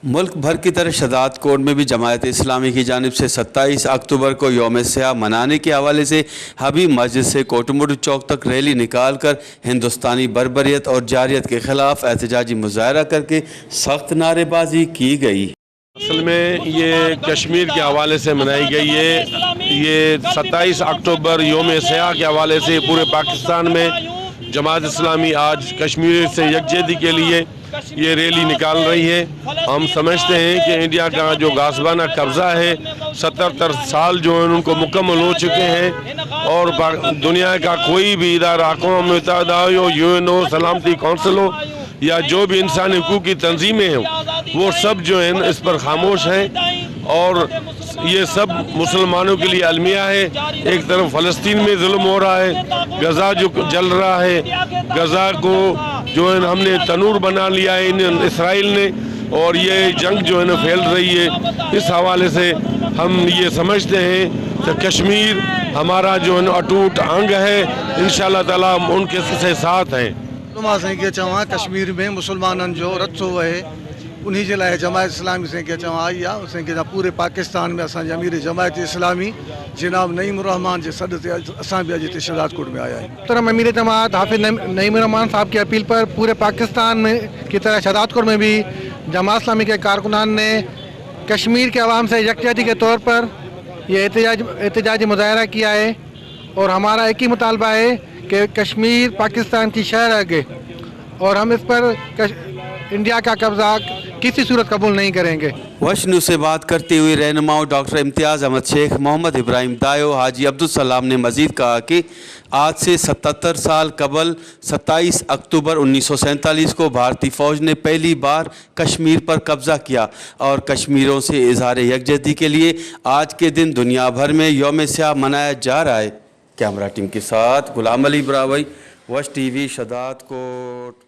मुल्क भर की तरह शहादत कोर्ट में भी जमायत इस्लामी की जानिब से 27 अक्टूबर को यौम सियाह मनाने के हवाले से हबीब मस्जिद से कोटमोटू चौक तक रैली निकाल कर हिंदुस्तानी बर्बरियत और जारियत के ख़िलाफ़ एहतजाजी मुजाहरा करके सख्त नारेबाजी की गई। असल में ये कश्मीर के हवाले से मनाई गई है। ये 27 अक्टूबर यौम सियाह के हवाले से पूरे पाकिस्तान में जमात इस्लामी आज कश्मीर से यकजहती के लिए ये रैली निकाल रही है। हम समझते हैं कि इंडिया का जो गासबाना कब्ज़ा है 77 साल जो है उनको मुकम्मल हो चुके हैं और दुनिया का कोई भी इदारा अक़वाम मुत्तहिदा हो, UN हो, सलामती कौंसिल हो या जो भी इंसानी हकूक़ की तंजीमें हैं वो सब जो है इस पर खामोश हैं और ये सब मुसलमानों के लिए अलमिया है। एक तरफ फ़लस्तीन में जुल्म हो रहा है, गज़ा जो जल रहा है, गज़ा को जो है हमने तनूर बना लिया है इन इसराइल ने और ये जंग जो है ना फैल रही है। इस हवाले से हम ये समझते हैं कि कश्मीर हमारा जो है अटूट अंग है। इंशाअल्लाह ताला हम उनके साथ हैं। के चवां कश्मीर में मुसलमानन जो रत्सो वहे उन्हीं जे लाइ जमायत इस्लामी से के चवां आई आहे। उसे के पूरे पाकिस्तान में असांजे अमीर जमायत इस्लामी जनाब नईम रहमान जे सद से असां भी अज हिते शहादत कोर्ट में आया आहियूं। मोहतरम अमीर जमात हाफिज नईम रहमान साहब की अपील पर पूरे पाकिस्तान में की तरह शहादत कोर्ट में भी जमात इस्लामी के कारकुनान ने कश्मीर के अवाम से यकजहती के तौर पर ये एहतजाजी मुजाहरा किया है और हमारा एक ही मुतालबा है कि कश्मीर पाकिस्तान की शहर है और हम इस पर इंडिया का कब्जा किसी सूरत कबूल नहीं करेंगे। वश न्यूज़ से बात करते हुए रहनुमाओं डॉक्टर इम्तियाज़ अहमद शेख, मोहम्मद इब्राहिम दायो, हाजी अब्दुल सलाम ने मज़ीद कहा कि आज से 77 साल कबल 27 अक्टूबर 1947 को भारतीय फ़ौज ने पहली बार कश्मीर पर कब्ज़ा किया और कश्मीरों से इजहार यकजहती के लिए आज के दिन दुनिया भर में यौम सियाह मनाया जा रहा है। कैमरा टीम के साथ गुलाम अली ब्रावई, वश TV, शहादत कोर्ट।